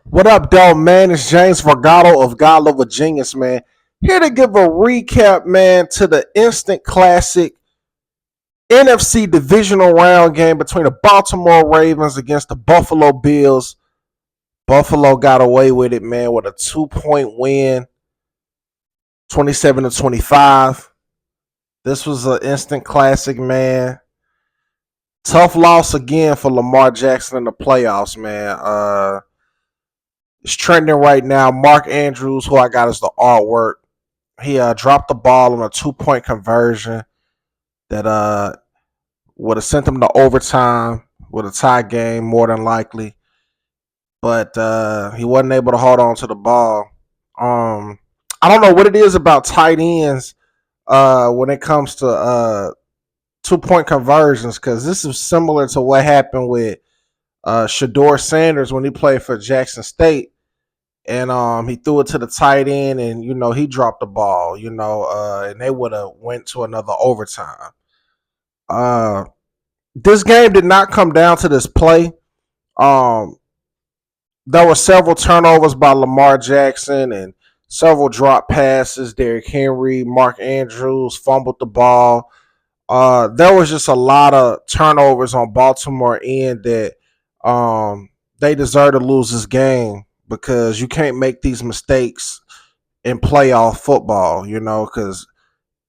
What up, though, man? It's James Vergado of God Love a Genius, man. Here to give a recap, man, to the instant classic NFC divisional round game between the Baltimore Ravens against the Buffalo Bills. Buffalo got away with it, man, with a 2-point win, 27-25. This was an instant classic, man. Tough loss again for Lamar Jackson in the playoffs, man. It's trending right now. Mark Andrews, who I got as the artwork, he dropped the ball on a 2-point conversion that would have sent them to overtime with a tie game more than likely, but he wasn't able to hold on to the ball. I don't know what it is about tight ends when it comes to 2-point conversions, because this is similar to what happened with Shador Sanders when he played for Jackson State. And he threw it to the tight end, and he dropped the ball. And they would have went to another overtime. Uh, this game did not come down to this play. Um, there were several turnovers by Lamar Jackson and several drop passes. Derrick Henry, Mark Andrews fumbled the ball. There was just a lot of turnovers on Baltimore end that they deserve to lose this game, because you can't make these mistakes in playoff football, because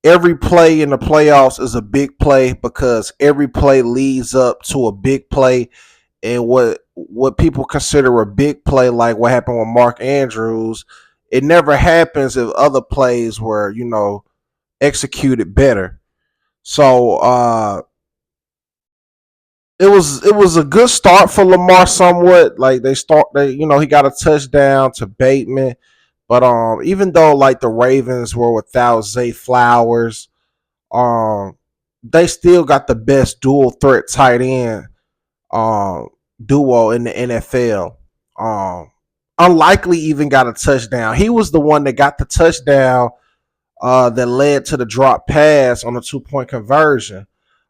every play in the playoffs is a big play, because every play leads up to a big play. And what people consider a big play, like what happened with Mark Andrews, it never happens if other plays were, executed better. So it was a good start for Lamar somewhat. Like he got a touchdown to Bateman. But even though like the Ravens were without Zay Flowers, um they still got the best dual threat tight end um duo in the NFL. Um Unlikely even got a touchdown. He was the one that got the touchdown that led to the drop pass on a 2-point conversion.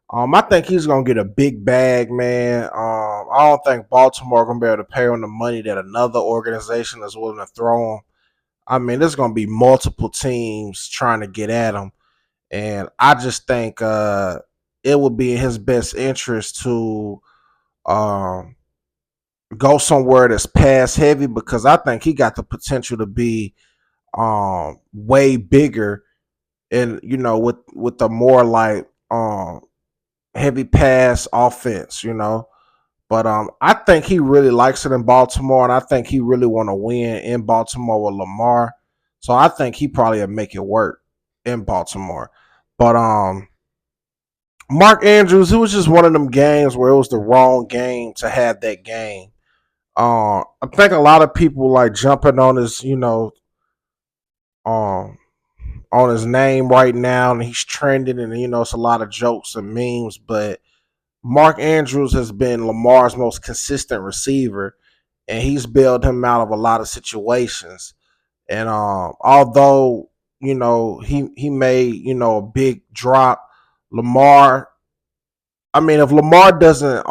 I think he's gonna get a big bag, man. I don't think Baltimore gonna be able to pay him the money that another organization is willing to throw him. I mean, there's gonna be multiple teams trying to get at him, and I just think it would be in his best interest to um, go somewhere that's pass heavy, because I think he got the potential to be way bigger, and with the more like heavy pass offense, But I think he really likes it in Baltimore, and I think he really want to win in Baltimore with Lamar. So I think he probably would make it work in Baltimore. But Mark Andrews, it was just one of them games where it was the wrong game to have that game. I think a lot of people like jumping on his, um, on his name right now, and he's trending, and it's a lot of jokes and memes, but Mark Andrews has been Lamar's most consistent receiver, and he's bailed him out of a lot of situations. And although he made a big drop, Lamar. I mean, if Lamar doesn't,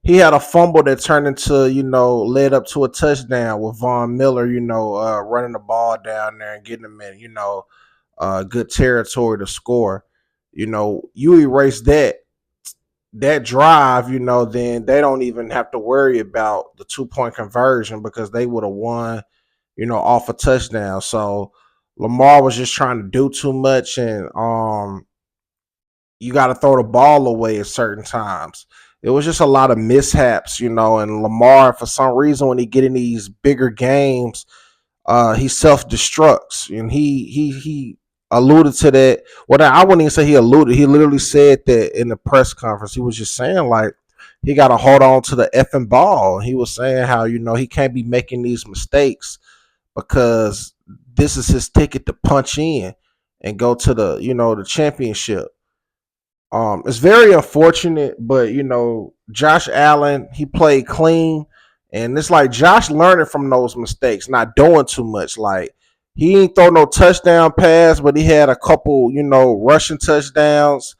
he had a fumble that turned into led up to a touchdown with Von Miller, running the ball down there and getting him in good territory to score. You erase that drive, then they don't even have to worry about the 2-point conversion, because they would have won, off a touchdown. So Lamar was just trying to do too much, and you got to throw the ball away at certain times. It was just a lot of mishaps, and Lamar, for some reason, when he get in these bigger games, he self destructs, and he alluded to that. Well, I wouldn't even say he alluded. He literally said that in the press conference. He was just saying like he got to hold on to the effing ball. He was saying how he can't be making these mistakes, because this is his ticket to punch in and go to the championship. It's very unfortunate, but Josh Allen, he played clean, and it's like Josh learning from those mistakes, not doing too much. Like he ain't throw no touchdown pass, but he had a couple, rushing touchdowns,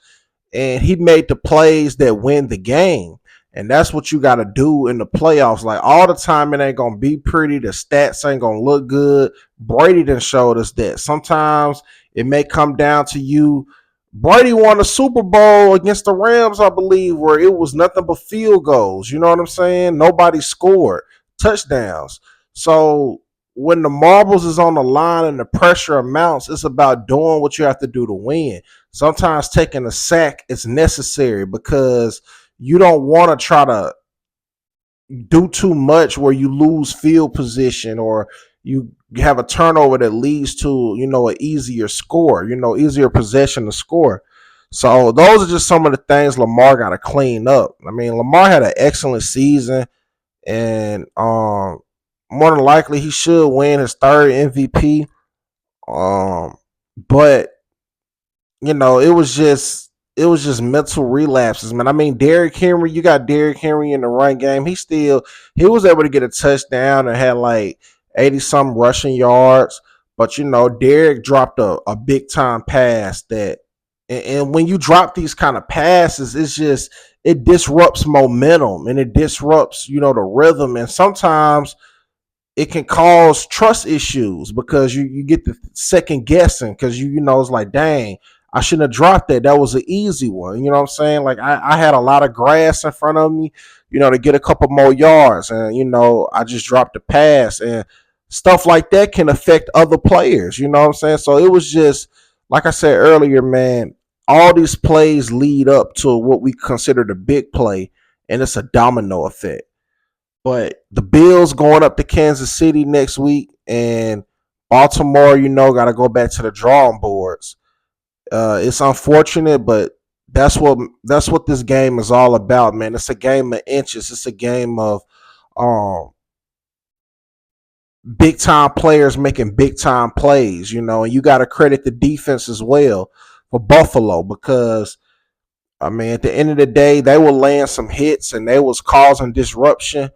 and he made the plays that win the game. And that's what you got to do in the playoffs. Like all the time, it ain't going to be pretty. The stats ain't going to look good. Brady done showed us that. Sometimes it may come down to you. Brady won the Super Bowl against the Rams, I believe, where it was nothing but field goals. You know what I'm saying? Nobody scored touchdowns. So when the marbles is on the line and the pressure mounts, it's about doing what you have to do to win. Sometimes taking a sack is necessary because you don't want to try to do too much where you lose field position or you have a turnover that leads to, an easier score, easier possession to score. So those are just some of the things Lamar got to clean up. I mean, Lamar had an excellent season, and more than likely he should win his third MVP. But it was just mental relapses, man. I mean, Derrick Henry, you got Derrick Henry in the run game. He was able to get a touchdown and had like 80 some rushing yards. But Derrick dropped a big time pass and when you drop these kind of passes, it disrupts momentum and it disrupts, the rhythm. And sometimes it can cause trust issues because you get the second guessing because it's like, dang, I shouldn't have dropped that. That was an easy one. You know what I'm saying? Like I had a lot of grass in front of me, to get a couple more yards. And, I just dropped the pass and stuff like that can affect other players. You know what I'm saying? So it was just, like I said earlier, man, all these plays lead up to what we consider the big play, and it's a domino effect. But the Bills going up to Kansas City next week, and Baltimore, got to go back to the drawing boards. It's unfortunate, but that's what this game is all about, man. It's a game of inches. It's a game of um, big time players making big time plays, and you got to credit the defense as well for Buffalo because I mean, at the end of the day, they were laying some hits and they was causing disruption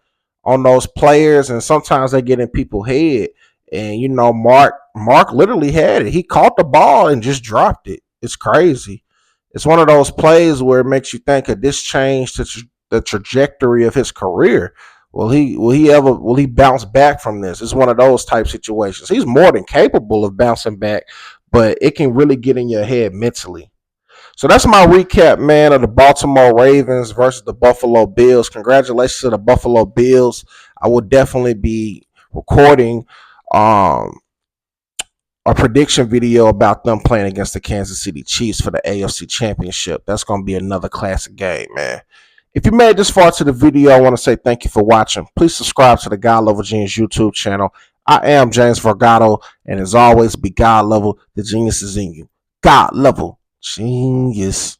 on those players, and sometimes they get in people's head. And Mark literally had it. He caught the ball and just dropped it. It's crazy. It's one of those plays where it makes you think, could this change the trajectory of his career? Will he bounce back from this? It's one of those type situations. He's more than capable of bouncing back, but it can really get in your head mentally. So that's my recap, man, of the Baltimore Ravens versus the Buffalo Bills. Congratulations to the Buffalo Bills. I will definitely be recording um, a prediction video about them playing against the Kansas City Chiefs for the AFC Championship. That's going to be another classic game, man. If you made it this far to the video, I want to say thank you for watching. Please subscribe to the God Level Genius YouTube channel. I am James Vergado, and as always, be God level. The genius is in you. God level genius.